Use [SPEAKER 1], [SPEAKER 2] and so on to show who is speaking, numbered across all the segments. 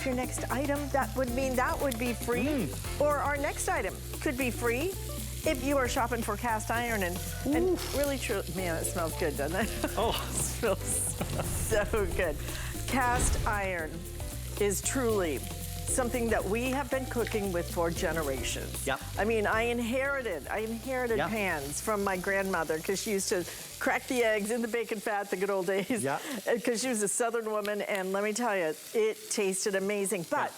[SPEAKER 1] off your next item, that would mean that would be free. Or our next item could be free if you are shopping for cast iron and really true. Man, it smells good, doesn't it? Oh, it smells so good. Cast iron is truly something that we have been cooking with for generations.
[SPEAKER 2] Yep.
[SPEAKER 1] I mean, I inherited pans from my grandmother because she used to crack the eggs in the bacon fat, the good old days.
[SPEAKER 2] Yep.
[SPEAKER 1] Because she was a Southern woman, and let me tell you, it tasted amazing. But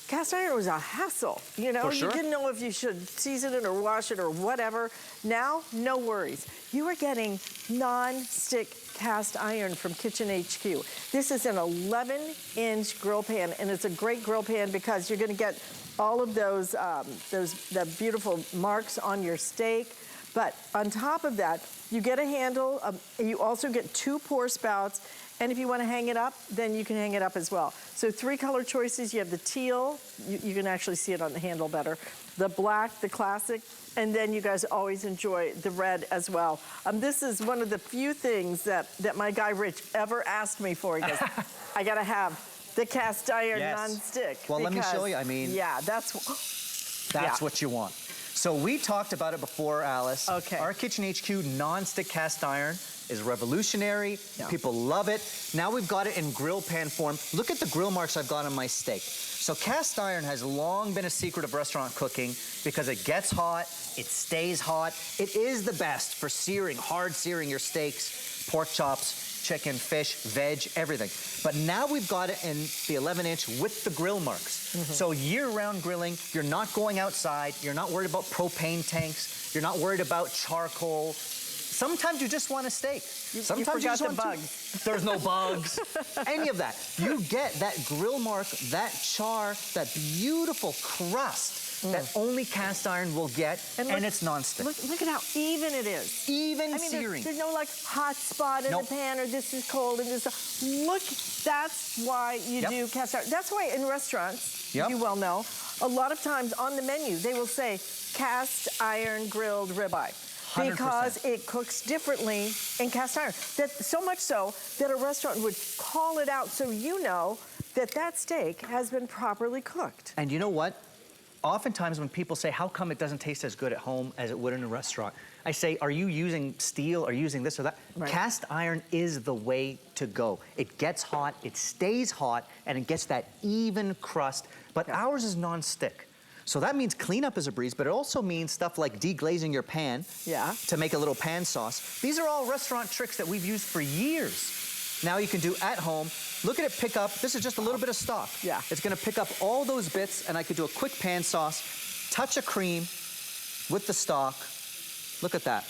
[SPEAKER 1] cast iron was a hassle. You know, you didn't know if you should season it or wash it or whatever. Now, no worries. You are getting non-stick cast iron from Kitchen HQ. This is an 11-inch grill pan, and it's a great grill pan because you're gonna get all of those, the beautiful marks on your steak. But on top of that, you get a handle, you also get 2 pour spouts, and if you want to hang it up, then you can hang it up as well. So 3 color choices. You have the teal, you can actually see it on the handle better, the black, the classic, and then you guys always enjoy the red as well. This is one of the few things that my guy Rich ever asked me for. He goes, I gotta have the cast iron non-stick.
[SPEAKER 2] Well, let me show you, I mean.
[SPEAKER 1] Yeah, that's
[SPEAKER 2] what you want. So we talked about it before, Alice.
[SPEAKER 1] Okay.
[SPEAKER 2] Our Kitchen HQ non-stick cast iron is revolutionary. People love it. Now we've got it in grill pan form. Look at the grill marks I've got on my steak. So cast iron has long been a secret of restaurant cooking because it gets hot, it stays hot. It is the best for searing, hard searing your steaks, pork chops, chicken, fish, veg, everything. But now we've got it in the 11-inch with the grill marks. So year-round grilling, you're not going outside, you're not worried about propane tanks, you're not worried about charcoal. Sometimes you just want a steak. Sometimes you just want bugs. There's no bugs, any of that. You get that grill mark, that char, that beautiful crust that only cast iron will get, and it's non-stick.
[SPEAKER 1] Look at how even it is.
[SPEAKER 2] Even searing.
[SPEAKER 1] There's no like hot spot in the pan or this is cold and this. Look, that's why you do cast iron. That's why in restaurants, you well know, a lot of times on the menu they will say cast iron grilled ribeye. 100%. Because it cooks differently in cast iron. So much so that a restaurant would call it out so you know that that steak has been properly cooked.
[SPEAKER 2] And you know what? Oftentimes when people say, how come it doesn't taste as good at home as it would in a restaurant? I say, are you using steel or using this or that? Cast iron is the way to go. It gets hot, it stays hot, and it gets that even crust, but ours is non-stick. So that means cleanup is a breeze, but it also means stuff like deglazing your pan to make a little pan sauce. These are all restaurant tricks that we've used for years. Now you can do at home. Look at it pick up. This is just a little bit of stock. It's gonna pick up all those bits, and I could do a quick pan sauce, touch of cream with the stock. Look at that.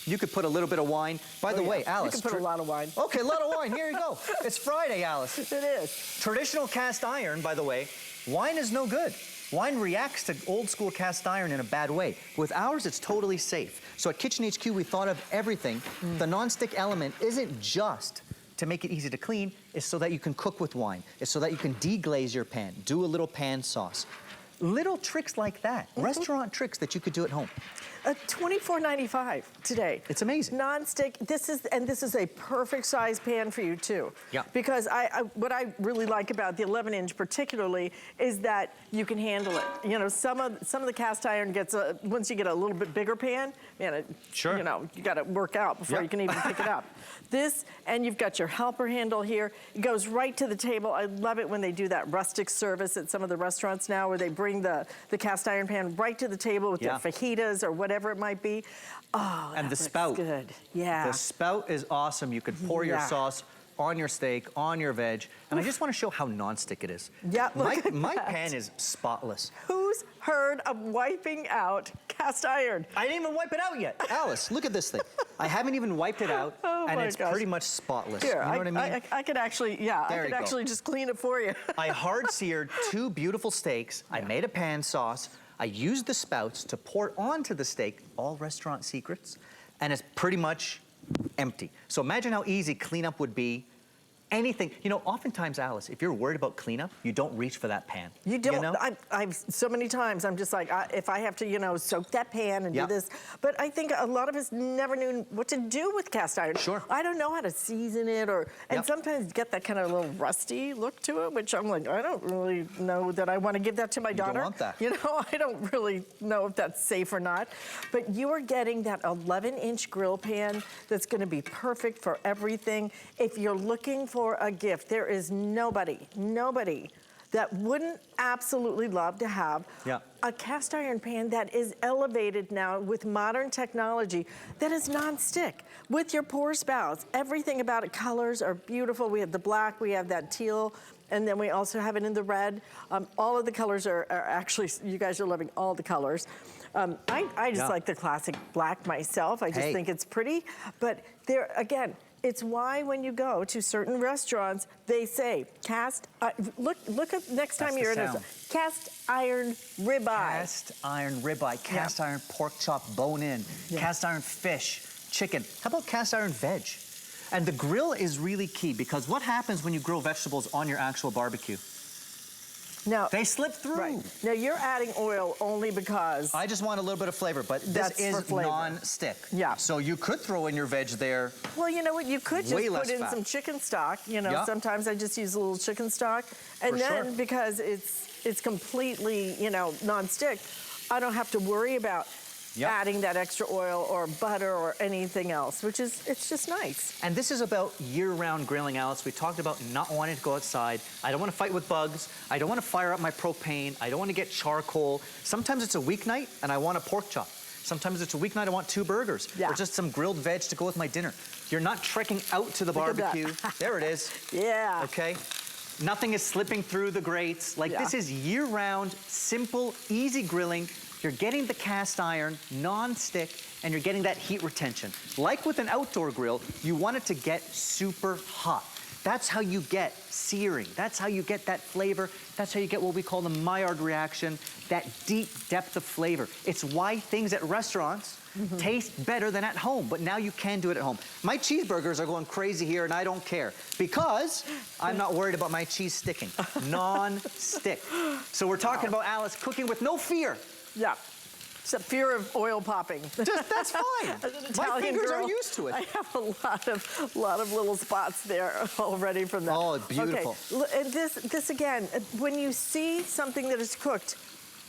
[SPEAKER 2] You could put a little bit of wine. By the way, Alice.
[SPEAKER 1] You can put a lot of wine.
[SPEAKER 2] Okay, a lot of wine. Here you go. It's Friday, Alice.
[SPEAKER 1] It is.
[SPEAKER 2] Traditional cast iron, by the way, wine is no good. Wine reacts to old school cast iron in a bad way. With ours, it's totally safe. So at Kitchen HQ, we thought of everything. The non-stick element isn't just to make it easy to clean, it's so that you can cook with wine. It's so that you can deglaze your pan, do a little pan sauce. Little tricks like that, restaurant tricks that you could do at home.
[SPEAKER 1] $24.95 today.
[SPEAKER 2] It's amazing.
[SPEAKER 1] Non-stick. This is a perfect size pan for you too. Because what I really like about the 11-inch particularly is that you can handle it. You know, some of the cast iron gets once you get a little bit bigger pan, man, you know, you got to work out before you can even pick it up. This, and you've got your helper handle here. It goes right to the table. I love it when they do that rustic service at some of the restaurants now where they bring the cast iron pan right to the table with their fajitas or whatever it might be. Oh,
[SPEAKER 2] and the spout.
[SPEAKER 1] Good. Yeah.
[SPEAKER 2] The spout is awesome. You could pour your sauce on your steak, on your veg. And I just want to show how non-stick it is.
[SPEAKER 1] Yeah,
[SPEAKER 2] my pan is spotless.
[SPEAKER 1] Who's heard of wiping out cast iron?
[SPEAKER 2] I didn't even wipe it out yet. Alice, look at this thing. I haven't even wiped it out, and it's pretty much spotless.
[SPEAKER 1] Here,
[SPEAKER 2] you know what I mean?
[SPEAKER 1] I could actually, I could actually just clean it for you.
[SPEAKER 2] I hard seared 2 beautiful steaks. I made a pan sauce. I used the spouts to pour onto the steak, all restaurant secrets, and it's pretty much empty. So imagine how easy cleanup would be anything. You know, oftentimes, Alice, if you're worried about cleanup, you don't reach for that pan.
[SPEAKER 1] You don't.
[SPEAKER 2] You know?
[SPEAKER 1] I've so many times, I'm just like, if I have to, you know, soak that pan and do this. But I think a lot of us never knew what to do with cast iron.
[SPEAKER 2] Sure.
[SPEAKER 1] I don't know how to season it, and sometimes get that kind of little rusty look to it, which I'm like, I don't really know that I want to give that to my daughter.
[SPEAKER 2] You don't want that.
[SPEAKER 1] You know, I don't really know if that's safe or not. But you are getting that 11-inch grill pan that's going to be perfect for everything. If you're looking for a gift, there is nobody that wouldn't absolutely love to have a cast iron pan that is elevated now with modern technology that is non-stick with your pour spouts. Everything about it, colors are beautiful. We have the black, we have that teal, and then we also have it in the red. All of the colors are actually, you guys are loving all the colors. I just like the classic black myself. I just think it's pretty. But there, again, it's why when you go to certain restaurants, they say look at next time you're in a cast iron ribeye.
[SPEAKER 2] Cast iron ribeye, cast iron pork chop bone in, cast iron fish, chicken. How about cast iron veg? And the grill is really key because what happens when you grill vegetables on your actual barbecue?
[SPEAKER 1] Now,
[SPEAKER 2] they slip through.
[SPEAKER 1] Right. Now you're adding oil only because
[SPEAKER 2] I just want a little bit of flavor, but this is non-stick.
[SPEAKER 1] Yeah.
[SPEAKER 2] So you could throw in your veg there.
[SPEAKER 1] Well, you know what? You could just put in some chicken stock. You know, sometimes I just use a little chicken stock, and then because it's completely, you know, non-stick, I don't have to worry about adding that extra oil or butter or anything else, which is, it's just nice.
[SPEAKER 2] And this is about year-round grilling, Alice. We talked about not wanting to go outside. I don't want to fight with bugs. I don't want to fire up my propane. I don't want to get charcoal. Sometimes it's a weeknight and I want a pork chop. Sometimes it's a weeknight, I want 2 burgers or just some grilled veg to go with my dinner. You're not trekking out to the barbecue. There it is.
[SPEAKER 1] Yeah.
[SPEAKER 2] Okay. Nothing is slipping through the grates. Like this is year-round, simple, easy grilling. You're getting the cast iron, non-stick, and you're getting that heat retention. Like with an outdoor grill, you want it to get super hot. That's how you get searing. That's how you get that flavor. That's how you get what we call the Maillard reaction, that deep depth of flavor. It's why things at restaurants taste better than at home, but now you can do it at home. My cheeseburgers are going crazy here and I don't care because I'm not worried about my cheese sticking. Non-stick. So we're talking about, Alice, cooking with no fear.
[SPEAKER 1] Yeah. Except fear of oil popping.
[SPEAKER 2] That's fine. My fingers are used to it.
[SPEAKER 1] I have a lot of little spots there already from that.
[SPEAKER 2] Oh, beautiful.
[SPEAKER 1] Okay. And this again, when you see something that is cooked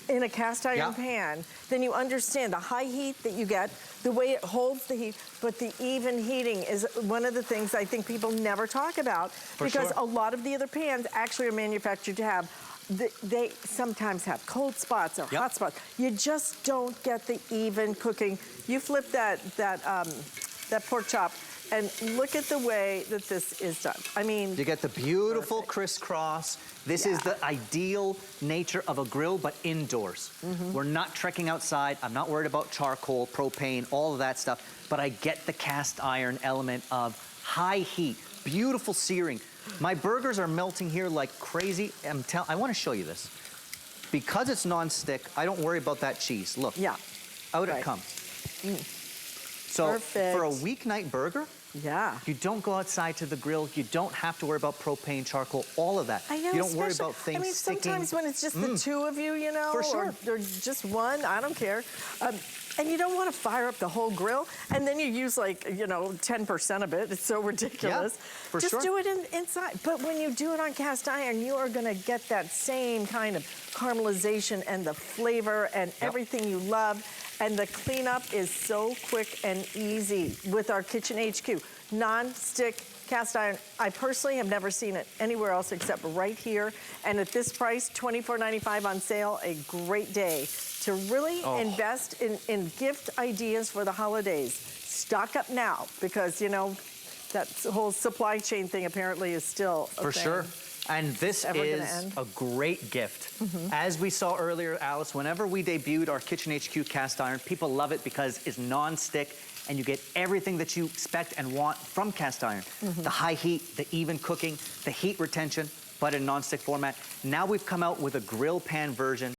[SPEAKER 1] in a cast iron pan, then you understand the high heat that you get, the way it holds the heat, but the even heating is one of the things I think people never talk about because a lot of the other pans actually are manufactured to have they sometimes have cold spots or hot spots. You just don't get the even cooking. You flip that pork chop and look at the way that this is done. I mean,
[SPEAKER 2] you get the beautiful crisscross. This is the ideal nature of a grill, but indoors. We're not trekking outside. I'm not worried about charcoal, propane, all of that stuff, but I get the cast iron element of high heat, beautiful searing. My burgers are melting here like crazy. I want to show you this. Because it's non-stick, I don't worry about that cheese. Look, out it comes. So for a weeknight burger, you don't go outside to the grill. You don't have to worry about propane, charcoal, all of that.
[SPEAKER 1] I know,
[SPEAKER 2] you don't worry about things sticking.
[SPEAKER 1] Sometimes when it's just the 2 of you, you know, or just one, I don't care. And you don't want to fire up the whole grill, and then you use like, you know, 10% of it. It's so ridiculous. Just do it inside. But when you do it on cast iron, you are going to get that same kind of caramelization and the flavor and everything you love. And the cleanup is so quick and easy with our Kitchen HQ. Non-stick cast iron. I personally have never seen it anywhere else except right here. And at this price, $24.95 on sale, a great day to really invest in gift ideas for the holidays. Stock up now because, you know, that whole supply chain thing apparently is still a thing.
[SPEAKER 2] For sure. And this is a great gift. As we saw earlier, Alice, whenever we debuted our Kitchen HQ cast iron, people love it because it's non-stick and you get everything that you expect and want from cast iron. The high heat, the even cooking, the heat retention, but in non-stick format. Now we've come out with a grill pan version.